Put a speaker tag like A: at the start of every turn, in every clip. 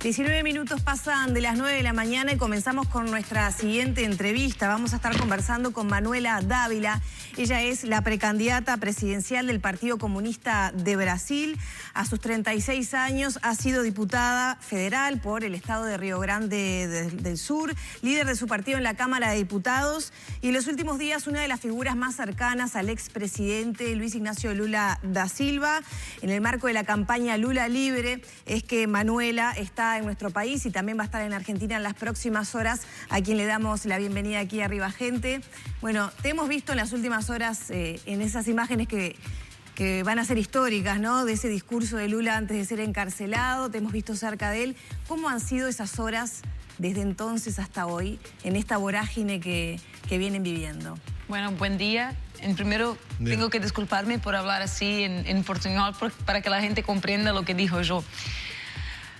A: 19 minutos pasan de las 9 de la mañana y comenzamos con nuestra siguiente entrevista. Vamos a estar conversando con Manuela Dávila. Ella es la precandidata presidencial del Partido Comunista de Brasil. A sus 36 años ha sido diputada federal por el estado de Río Grande del Sur, líder de su partido en la Cámara de Diputados y en los últimos días una de las figuras más cercanas al expresidente Luis Ignacio Lula da Silva. En el marco de la campaña Lula Libre es que Manuela está en nuestro país y también va a estar en Argentina en las próximas horas, a quien le damos la bienvenida aquí a Arriba Gente. Bueno, te hemos visto en las últimas horas en esas imágenes que van a ser históricas, ¿no? De ese discurso de Lula antes de ser encarcelado, te hemos visto cerca de él. ¿Cómo han sido esas horas desde entonces hasta hoy en esta vorágine que vienen viviendo?
B: Bueno, buen día. En primero, tengo que disculparme por hablar así en portuñol para que la gente comprenda lo que dijo yo.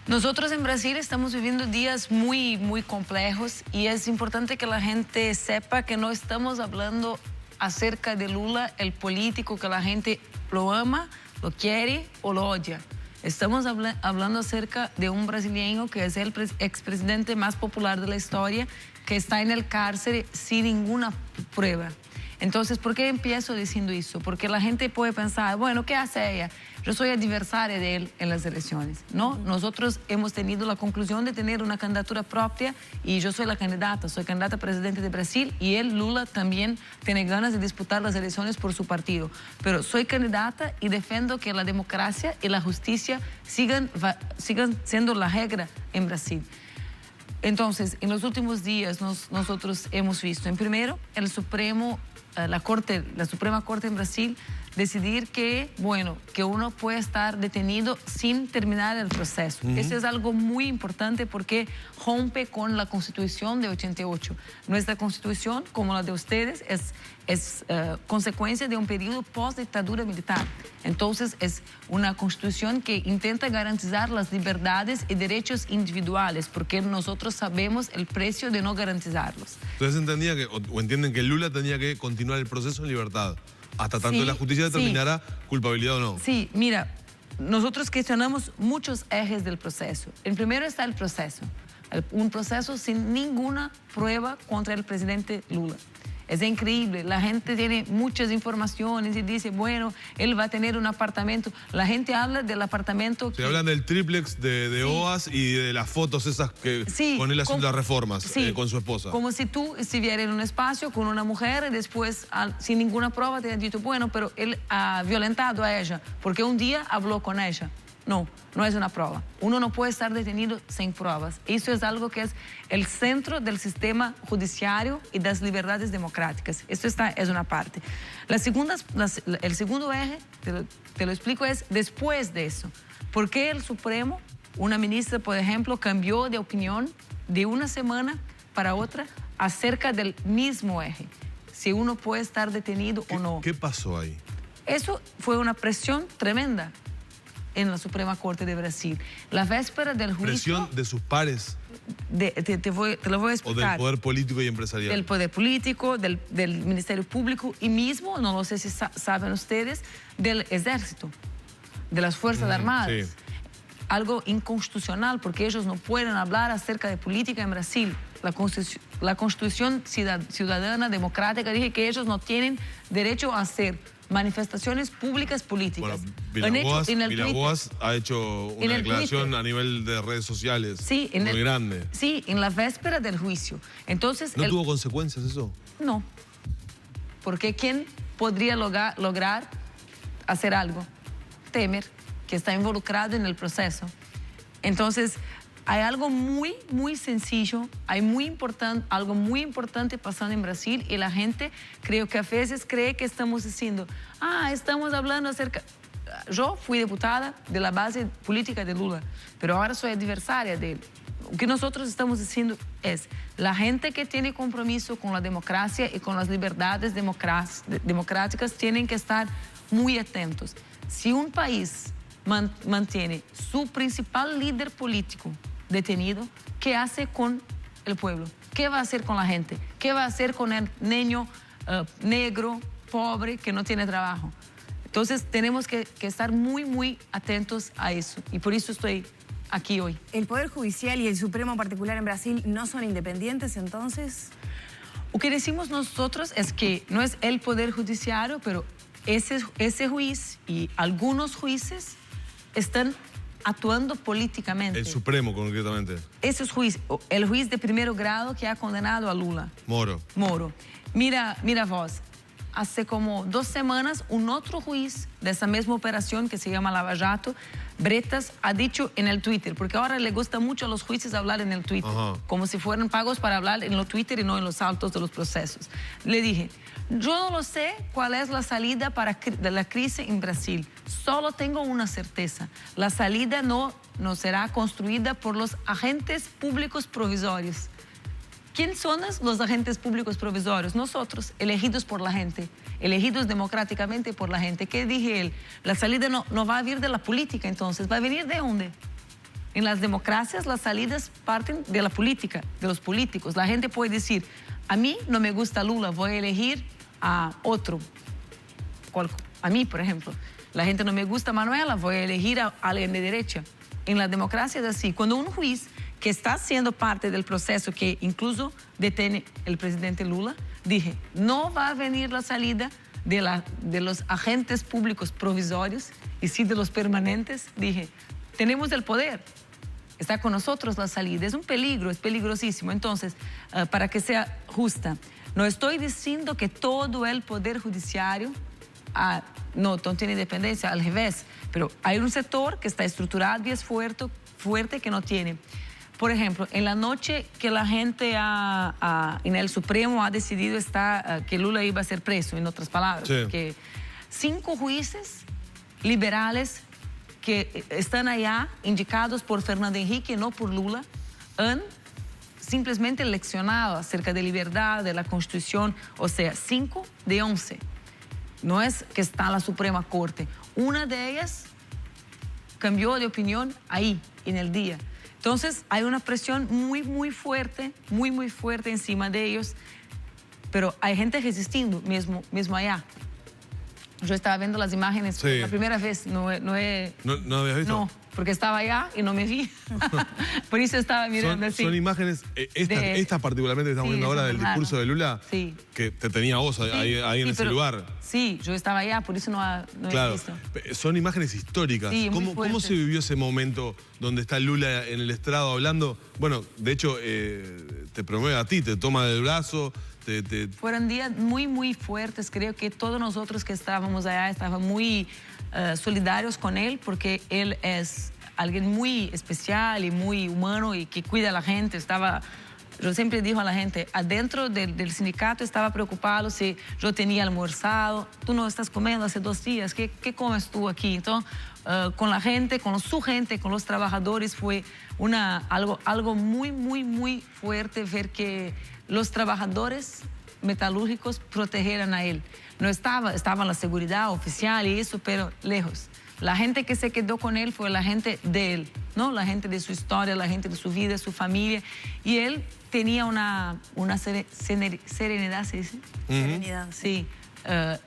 B: Nosotros en Brasil estamos viviendo días muy, muy complejos y es importante que la gente sepa que no estamos hablando acerca de Lula, el político que la gente lo ama, lo quiere o lo odia. Estamos hablando acerca de un brasileño que es el expresidente más popular de la historia, que está en el cárcel sin ninguna prueba. Entonces, ¿por qué empiezo diciendo eso? Porque la gente puede pensar, bueno, ¿qué hace ella? Yo soy adversaria de él en las elecciones, ¿no? Nosotros hemos tenido la conclusión de tener una candidatura propia y yo soy la candidata, soy candidata a presidente de Brasil y él, Lula, también tiene ganas de disputar las elecciones por su partido. Pero soy candidata y defiendo que la democracia y la justicia sigan siendo la regla en Brasil. Entonces, en los últimos días nosotros hemos visto, en primero, el Supremo, la Suprema Corte en Brasil decidir que, bueno, que uno puede estar detenido sin terminar el proceso. Eso es algo muy importante porque rompe con la Constitución de 88. Nuestra Constitución, como la de ustedes, es consecuencia de un periodo post-dictadura militar. Entonces, es una Constitución que intenta garantizar las libertades y derechos individuales, porque nosotros sabemos el precio de no garantizarlos.
C: Entonces entendía que, o entienden que Lula tenía que continuar el proceso en libertad, hasta tanto la justicia determinara culpabilidad o no.
B: Sí, mira, nosotros cuestionamos muchos ejes del proceso. En primero está el proceso, un proceso sin ninguna prueba contra el presidente Lula. Es increíble, la gente tiene muchas informaciones y dice, bueno, él va a tener un apartamento. La gente habla del apartamento
C: Se hablan del triplex de OAS y de las fotos esas que con él haciendo las reformas con su esposa. Como
B: si tú estuvieras en un espacio con una mujer y después, sin ninguna prueba, te han dicho, bueno, pero él ha violentado a ella porque un día habló con ella. No, no es una prueba. Uno no puede estar detenido sin pruebas. Eso es algo que es el centro del sistema judiciario y de las libertades democráticas. Esto es una parte. El segundo eje, te lo explico, es después de eso. ¿Por qué el Supremo, una ministra, por ejemplo, cambió de opinión de una semana para otra acerca del mismo eje? Si uno puede estar detenido o no.
C: ¿Qué pasó ahí?
B: Eso fue una presión tremenda en la Suprema Corte de Brasil. La víspera del juicio...
C: ¿Presión de sus pares?
B: Te lo voy a explicar.
C: ¿O del poder político y empresarial?
B: Del poder político, del Ministerio Público y mismo, no lo sé si saben ustedes, del Ejército, de las Fuerzas Armadas. Sí. Algo inconstitucional porque ellos no pueden hablar acerca de política en Brasil. La Constitución Ciudadana Democrática dice que ellos no tienen derecho a hacer manifestaciones públicas políticas.
C: Bueno, Villaboas ha hecho una declaración a nivel de redes sociales muy grande.
B: Sí, en la víspera del juicio. Entonces,
C: ¿No tuvo consecuencias eso?
B: No. Porque ¿quién podría lograr hacer algo? Temer, que está involucrado en el proceso. Entonces, hay algo muy, muy sencillo, algo muy importante pasando en Brasil y la gente creo que a veces cree que estamos diciendo, estamos hablando acerca... Yo fui diputada de la base política de Lula, pero ahora soy adversaria de él. Lo que nosotros estamos diciendo es, la gente que tiene compromiso con la democracia y con las libertades democráticas tienen que estar muy atentos. Si un país mantiene su principal líder político detenido, ¿qué hace con el pueblo? ¿Qué va a hacer con la gente? ¿Qué va a hacer con el niño negro, pobre, que no tiene trabajo? Entonces tenemos que estar muy, muy atentos a eso. Y por eso estoy aquí hoy.
A: ¿El Poder Judicial y el Supremo en particular en Brasil no son independientes entonces?
B: Lo que decimos nosotros es que no es el Poder Judiciario, pero ese juez y algunos jueces están actuando políticamente.
C: El Supremo, concretamente.
B: Ese es el juez de primer grado que ha condenado a Lula.
C: Moro.
B: Mira vos, hace como 2 semanas un otro juez de esa misma operación que se llama Lava Jato, Bretas, ha dicho en el Twitter, porque ahora le gusta mucho a los jueces hablar en el Twitter, como si fueran pagos para hablar en el Twitter y no en los altos de los procesos. Le dije, yo no lo sé cuál es la salida de la crisis en Brasil, solo tengo una certeza, la salida no será construida por los agentes públicos provisorios. ¿Quién son los agentes públicos provisorios? Nosotros, elegidos por la gente, elegidos democráticamente por la gente. ¿Qué dije él? La salida no va a venir de la política, entonces, ¿va a venir de dónde? En las democracias las salidas parten de la política, de los políticos. La gente puede decir, a mí no me gusta Lula, voy a elegir a otro. A mí, por ejemplo. La gente no me gusta Manuela, voy a elegir a alguien de derecha. En la democracia es así. Cuando un juez que está siendo parte del proceso que incluso detiene el presidente Lula, dije, no va a venir la salida de los agentes públicos provisorios y sí de los permanentes. Dije, tenemos el poder, está con nosotros la salida. Es un peligro, es peligrosísimo. Entonces, para que sea justa, no estoy diciendo que todo el poder judiciario no tiene independencia, al revés, pero hay un sector que está estructurado y es fuerte que no tiene. Por ejemplo, en la noche que la gente en el Supremo ha decidido que Lula iba a ser preso, en otras palabras, que 5 jueces liberales que están allá, indicados por Fernando Henrique, no por Lula, han simplemente leccionado acerca de libertad, de la Constitución, o sea, 5 de 11. No es que está la Suprema Corte. Una de ellas cambió de opinión ahí, en el día. Entonces, hay una presión muy fuerte encima de ellos, pero hay gente resistiendo mismo allá. Yo estaba viendo las imágenes por la primera vez. ¿No
C: habías visto?
B: No, porque estaba allá y no me vi. Por eso estaba mirando así.
C: Son imágenes, esta particularmente que estamos viendo ahora del discurso de Lula, que te tenía vos ahí en ese lugar.
B: Sí, yo estaba allá, por eso no he visto.
C: Son imágenes históricas.
B: Sí,
C: ¿Cómo se vivió ese momento donde está Lula en el estrado hablando? Bueno, de hecho, te promueve a ti, te toma del brazo.
B: Fueron días muy fuertes. Creo que todos nosotros que estábamos allá estábamos muy solidarios con él, porque él es alguien muy especial y muy humano y que cuida a la gente. Yo siempre digo a la gente, adentro del sindicato estaba preocupado si yo tenía almorzado. Tú no estás comiendo hace 2 días, ¿qué comes tú aquí? Entonces, con la gente, con su gente, con los trabajadores, fue algo muy fuerte ver que los trabajadores metalúrgicos protegieran a él. No estaba la seguridad oficial y eso, pero lejos. La gente que se quedó con él fue la gente de él, ¿no? La gente de su historia, la gente de su vida, su familia. Y él tenía una serenidad, ¿se dice?
A: Serenidad.
B: Sí,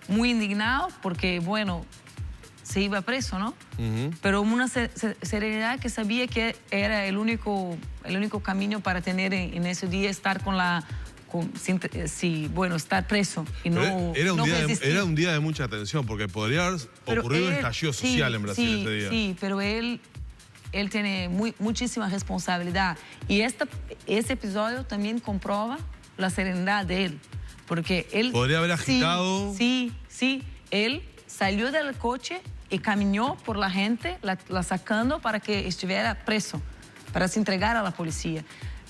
B: muy indignado porque, bueno, se iba preso, ¿no? Pero una serenidad que sabía que era el único camino para tener en ese día, estar estar preso y no resistir.
C: Era un día de mucha tensión, porque podría haber ocurrido un estallido social en Brasil ese día.
B: Sí, pero él tiene muchísima responsabilidad. Y ese episodio también comprueba la serenidad de él, porque él...
C: Podría haber agitado...
B: Sí, él salió del coche y caminó por la gente, la sacando para que estuviera preso, para se entregar a la policía.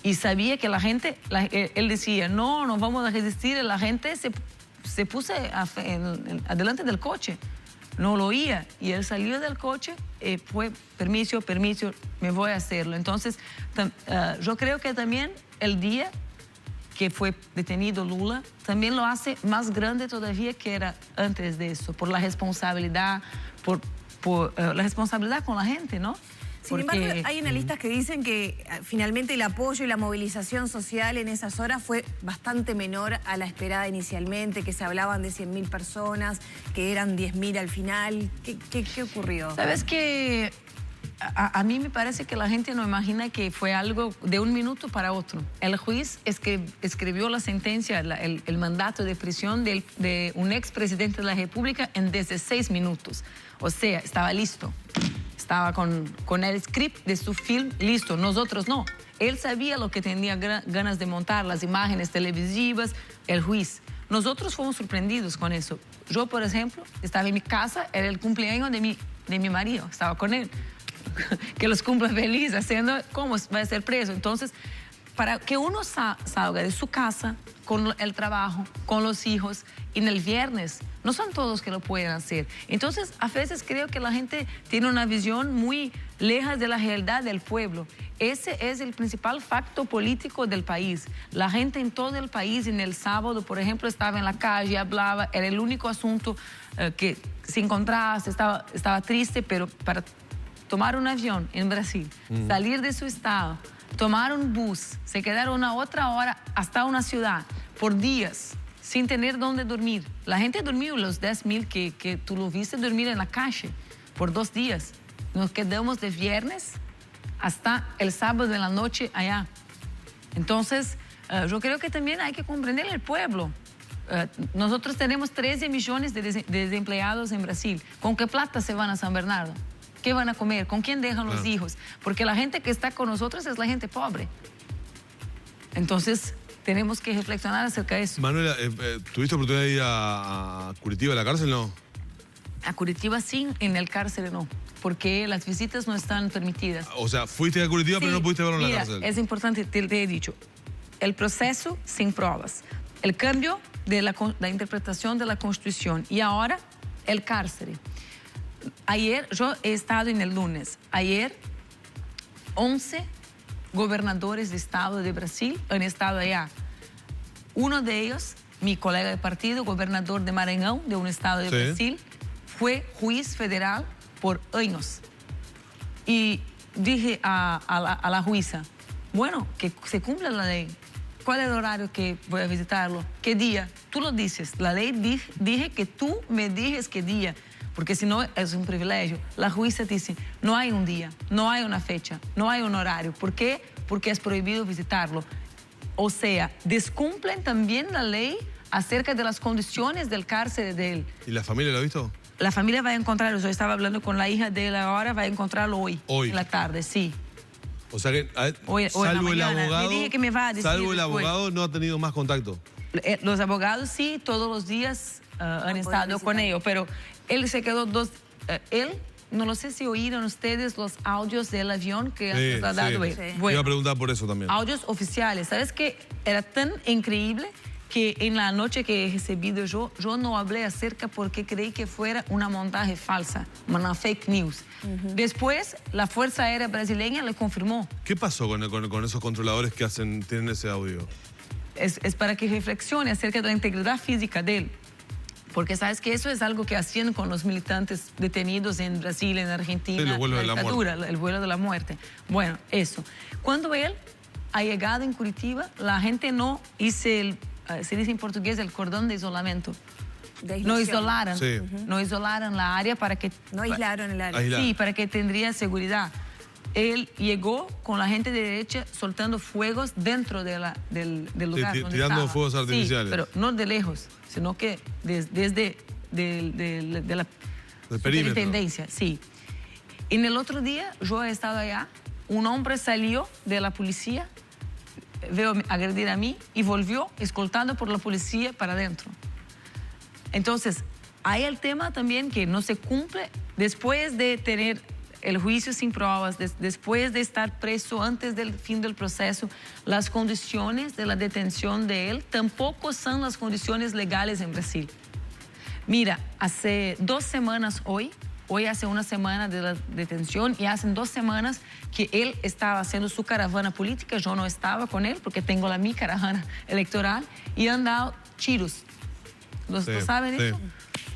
B: Y sabía que la gente, él decía, no vamos a resistir, la gente se puso adelante del coche, no lo oía, y él salió del coche y fue, permiso, me voy a hacerlo. Entonces, yo creo que también el día que fue detenido Lula, también lo hace más grande todavía que era antes de eso, por la responsabilidad, por la responsabilidad con la gente, ¿no?
A: Sin embargo, hay analistas que dicen que finalmente el apoyo y la movilización social en esas horas fue bastante menor a la esperada inicialmente, que se hablaban de 100.000 personas, que eran 10.000 al final. ¿Qué ocurrió?
B: Sabes que A mí me parece que la gente no imagina que fue algo de un minuto para otro. El juez escribió la sentencia, el mandato de prisión de un expresidente de la República en 16 minutos. O sea, estaba listo. Estaba con el script de su film listo. Nosotros no. Él sabía lo que tenía ganas de montar, las imágenes televisivas, el juez. Nosotros fuimos sorprendidos con eso. Yo, por ejemplo, estaba en mi casa, era el cumpleaños de mi marido, estaba con él. Que los cumpla feliz, haciendo cómo va a ser preso. Entonces, para que uno salga de su casa con el trabajo, con los hijos, y en el viernes, no son todos que lo pueden hacer. Entonces, a veces creo que la gente tiene una visión muy lejos de la realidad del pueblo. Ese es el principal factor político del país. La gente en todo el país, en el sábado, por ejemplo, estaba en la calle, hablaba, era el único asunto que se encontraba, estaba triste, pero para tomar un avión en Brasil, salir de su estado, tomar un bus, se quedaron una otra hora hasta una ciudad por días, sin tener dónde dormir. La gente durmió los 10.000 que tú lo viste dormir en la calle por 2 días. Nos quedamos de viernes hasta el sábado de la noche allá. Entonces, yo creo que también hay que comprender el pueblo. Nosotros tenemos 13 millones de desempleados en Brasil. ¿Con qué plata se van a San Bernardo? ¿Qué van a comer? ¿Con quién dejan los hijos? Porque la gente que está con nosotros es la gente pobre. Entonces, tenemos que reflexionar acerca de eso.
C: Manuela, ¿tuviste oportunidad de ir a Curitiba, a la cárcel, no?
B: A Curitiba sí, en el cárcel no, porque las visitas no están permitidas.
C: O sea, fuiste a Curitiba, sí, pero no pudiste verlo en la cárcel.
B: Es importante, te he dicho, el proceso sin pruebas, el cambio de la interpretación de la Constitución y ahora el cárcel. Ayer, yo he estado en el lunes, ayer 11 gobernadores de estado de Brasil han estado allá. Uno de ellos, mi colega de partido, gobernador de Maranhão, de un estado de Brasil, fue juez federal por años. Y dije a la jueza, bueno, que se cumpla la ley. ¿Cuál es el horario que voy a visitarlo? ¿Qué día? Tú lo dices. La ley dije que tú me dijes qué día. Porque si no es un privilegio. La jueza dice, no hay un día, no hay una fecha, no hay un horario. ¿Por qué? Porque es prohibido visitarlo. O sea, descumplen también la ley acerca de las condiciones del cárcel de él.
C: ¿Y la familia lo ha visto?
B: La familia va a encontrarlo. Yo estaba hablando con la hija de él ahora, va a encontrarlo hoy.
C: Hoy.
B: En la tarde, sí.
C: O sea que, salvo el abogado,
B: me dije que me va a decir
C: salvo el
B: después.
C: abogado, no ha tenido más contacto.
B: Los abogados sí, todos los días han estado con ellos, pero él se quedó él, no lo sé si oyeron ustedes los audios del avión que ha trasladado él.
A: Sí.
C: Bueno, iba a preguntar por eso también.
B: Audios oficiales. ¿Sabes qué? Era tan increíble que en la noche que he recibido yo no hablé acerca porque creí que fuera una montaje falsa, una fake news. Después, la Fuerza Aérea Brasileña le confirmó.
C: ¿Qué pasó con esos controladores que tienen ese audio?
B: Es para que reflexione acerca de la integridad física de él. Porque sabes que eso es algo que hacían con los militantes detenidos en Brasil, en Argentina,
C: el vuelo
B: la
C: de la
B: dictadura,
C: muerte.
B: el vuelo de la muerte. Bueno, eso. Cuando él ha llegado en Curitiba, la gente no hizo se dice en portugués, el cordón de isolamiento. No isolaron, no isolaron la área para que...
A: No aislaron el área.
C: Aislar.
B: Sí, para que tendría seguridad. Él llegó con la gente de derecha soltando fuegos dentro del lugar donde
C: tirando
B: estaba.
C: fuegos artificiales.
B: Sí, pero no de lejos, sino que desde la superintendencia. Sí. En el otro día, yo he estado allá, un hombre salió de la policía, veo agredir a mí y volvió escoltado por la policía para adentro. Entonces, hay el tema también que no se cumple después de tener el juicio sin pruebas, después de estar preso antes del fin del proceso, las condiciones de la detención de él tampoco son las condiciones legales en Brasil. Mira, hace 2 semanas hoy hace una semana de la detención y hace 2 semanas que él estaba haciendo su caravana política, yo no estaba con él porque tengo mi caravana electoral y han dado tiros. ¿Lo saben eso?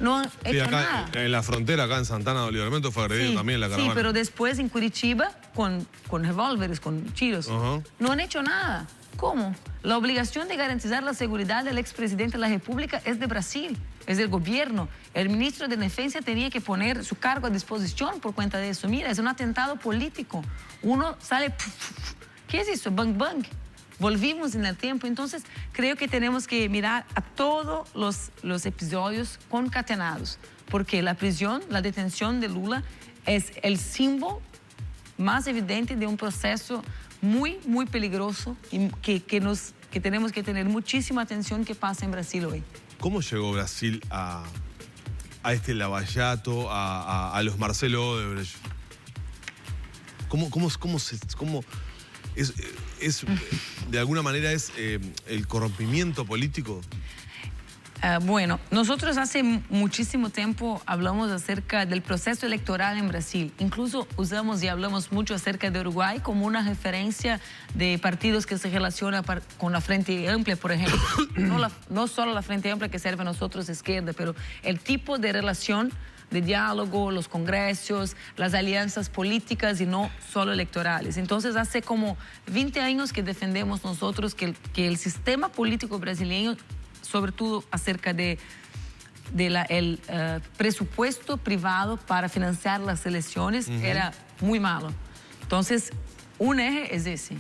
B: No han hecho
C: acá,
B: nada.
C: En la frontera, acá en Santana de Livramento, fue agredido también la caravana.
B: Sí, pero después en Curitiba, con revólveres, con tiros, no han hecho nada. ¿Cómo? La obligación de garantizar la seguridad del expresidente de la República es de Brasil. es del gobierno. El ministro de Defensa tenía que poner su cargo a disposición por cuenta de eso. Mira, es un atentado político. Uno sale, ¿qué es eso? Bang, bang. Volvimos en el tiempo. Entonces, creo que tenemos que mirar a todos los episodios concatenados, porque la prisión, la detención de Lula es el símbolo más evidente de un proceso muy, muy peligroso y que tenemos que tener muchísima atención que pasa en Brasil hoy.
C: ¿Cómo llegó Brasil a este Lavallato, a los Marcelo Odebrecht? De alguna manera es el corrompimiento político?
B: Bueno, nosotros hace muchísimo tiempo hablamos acerca del proceso electoral en Brasil. Incluso usamos y hablamos mucho acerca de Uruguay como una referencia de partidos que se relacionan con la Frente Amplia, por ejemplo. No solo la Frente Amplia que serve a nosotros izquierda, pero el tipo de relación de diálogo, los congresos, las alianzas políticas y no solo electorales. Entonces, hace como 20 años que defendemos nosotros que el sistema político brasileño, sobre todo acerca del presupuesto privado para financiar las elecciones, era muy malo. Entonces, un eje es ese.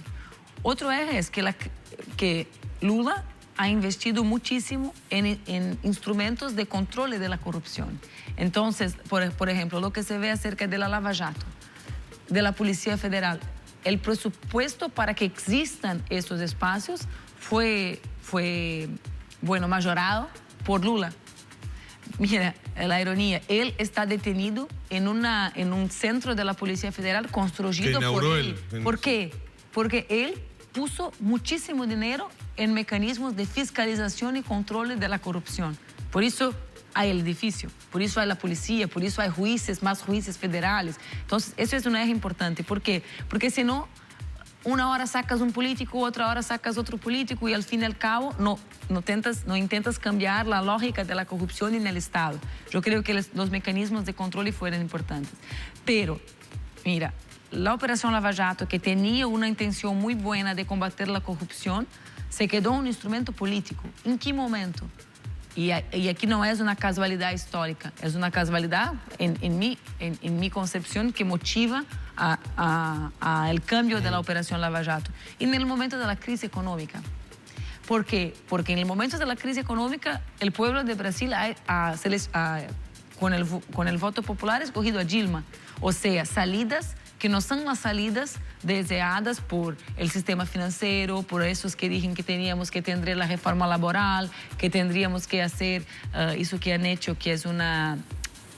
B: Otro eje es que Lula ha investido muchísimo en instrumentos de control de la corrupción. Entonces, por ejemplo, lo que se ve acerca de la Lava Jato, de la Policía Federal, el presupuesto para que existan esos espacios fue majorado por Lula. Mira, la ironía, él está detenido en un centro de la Policía Federal construido por él. ¿Por qué? Porque él puso muchísimo dinero en mecanismos de fiscalización y control de la corrupción. Por eso hay el edificio, por eso hay la policía, por eso hay jueces, más jueces federales. Entonces, eso es un eje importante. ¿Por qué? Porque si no, una hora sacas un político, otra hora sacas otro político y al fin y al cabo no intentas cambiar la lógica de la corrupción en el Estado. Yo creo que los mecanismos de control fueron importantes. Pero, mira, la Operación Lava Jato, que tenía una intención muy buena de combatir la corrupción, se quedó un instrumento político. ¿En qué momento? Y aquí no es una casualidad histórica, es una casualidad en mi concepción que motiva el cambio de la Operación Lava Jato. Y en el momento de la crisis económica. ¿Por qué? Porque en el momento de la crisis económica, el pueblo de Brasil con el voto popular ha escogido a Dilma. O sea, salidas que no son las salidas deseadas por el sistema financiero, por esos que dicen que teníamos que tener la reforma laboral, que tendríamos que hacer eso que han hecho, que es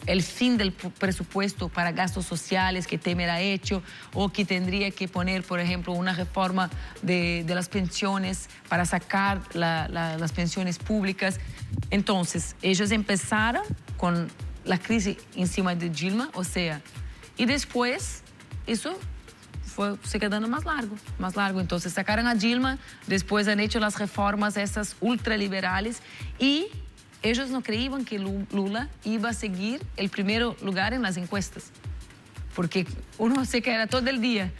B: el fin del presupuesto para gastos sociales que Temer ha hecho, o que tendría que poner, por ejemplo, una reforma de las pensiones para sacar las pensiones públicas. Entonces, ellos empezaron con la crisis encima de Dilma, o sea, y después eso se quedando más largo. Entonces sacaron a Dilma, después han hecho las reformas esas ultraliberales y ellos no creían que Lula iba a seguir el primer lugar en las encuestas. Porque uno se queda todo el día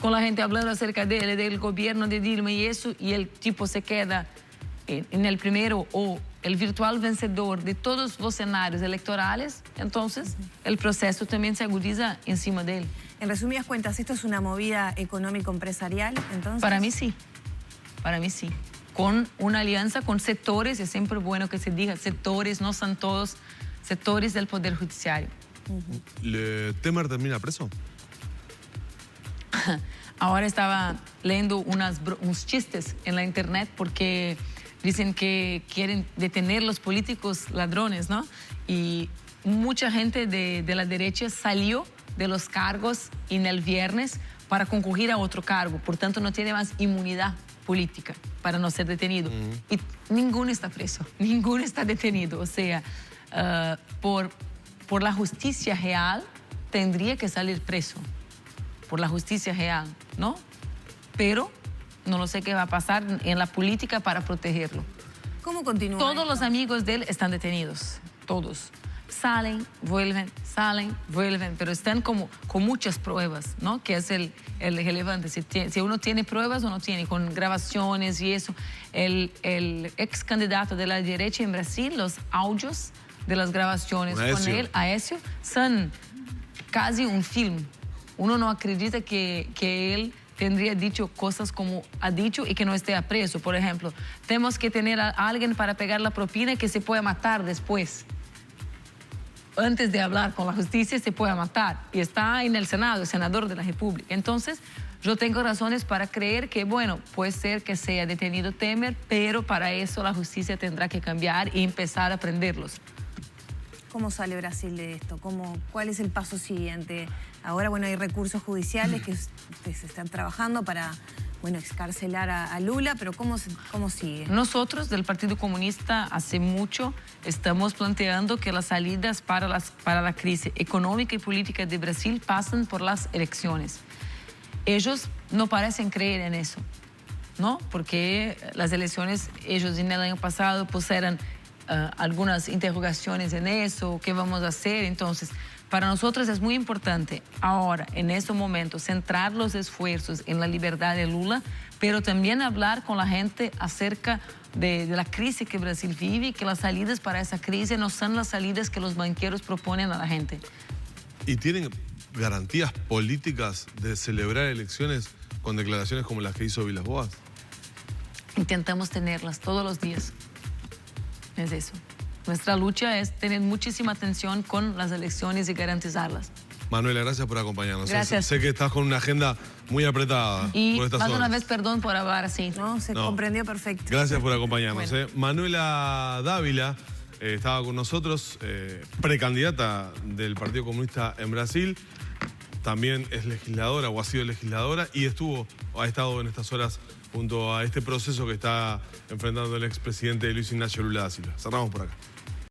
B: con la gente hablando acerca del gobierno de Dilma y eso, y el tipo se queda en el primero o el virtual vencedor de todos los escenarios electorales, entonces el proceso también se agudiza encima de él.
A: En resumidas cuentas, ¿esto es una movida económico-empresarial, entonces?
B: Para mí sí, con una alianza con sectores, es siempre bueno que se diga sectores, no son todos sectores del Poder Judiciario.
C: ¿Temer termina preso?
B: Ahora estaba leyendo unos chistes en la internet porque dicen que quieren detener los políticos ladrones, ¿no? Y mucha gente de la derecha salió de los cargos en el viernes para concurrir a otro cargo. Por tanto, no tiene más inmunidad política para no ser detenido. Y ninguno está preso, ninguno está detenido. O sea, por la justicia real, tendría que salir preso. Por la justicia real, ¿no? Pero no lo sé qué va a pasar en la política para protegerlo.
A: ¿Cómo continúa
B: Todos
A: esto?
B: los amigos de él están detenidos, todos. salen, vuelven, pero están como con muchas pruebas, ¿no? Que es el relevante, si uno tiene pruebas o no tiene, con grabaciones y eso. El ex candidato de la derecha en Brasil, los audios de las grabaciones con él, Aécio, son casi un film. Uno no acredita que él tendría dicho cosas como ha dicho y que no esté preso. Por ejemplo, tenemos que tener a alguien para pegar la propina que se pueda matar después. Antes de hablar con la justicia se puede matar. Y está en el Senado, el senador de la República. Entonces, yo tengo razones para creer que, bueno, puede ser que sea detenido Temer, pero para eso la justicia tendrá que cambiar y empezar a prenderlos.
A: ¿Cómo sale Brasil de esto? ¿Cuál es el paso siguiente? Ahora, bueno, hay recursos judiciales que se están trabajando para, bueno, excarcelar a Lula, pero ¿cómo sigue?
B: Nosotros del Partido Comunista hace mucho estamos planteando que las salidas para la crisis económica y política de Brasil pasan por las elecciones. Ellos no parecen creer en eso, ¿no? Porque las elecciones, ellos en el año pasado pusieron algunas interrogaciones en eso, ¿qué vamos a hacer? Entonces, para nosotros es muy importante ahora, en este momento, centrar los esfuerzos en la libertad de Lula, pero también hablar con la gente acerca de la crisis que Brasil vive y que las salidas para esa crisis no son las salidas que los banqueros proponen a la gente.
C: ¿Y tienen garantías políticas de celebrar elecciones con declaraciones como las que hizo Vilas-Boas?
B: Intentamos tenerlas todos los días. Es eso. Nuestra lucha es tener muchísima atención con las elecciones y garantizarlas.
C: Manuela, gracias por acompañarnos.
B: Gracias.
C: Sé que estás con una agenda muy apretada.
B: Y
C: por estas
B: más
C: horas.
B: una vez, perdón por hablar así.
A: No, se comprendió perfecto.
C: Gracias por acompañarnos.
B: Bueno.
C: Manuela Dávila estaba con nosotros, precandidata del Partido Comunista en Brasil. También es legisladora o ha sido legisladora y ha estado en estas horas junto a este proceso que está enfrentando el expresidente Luis Ignacio Lula da Silva. Cerramos por acá.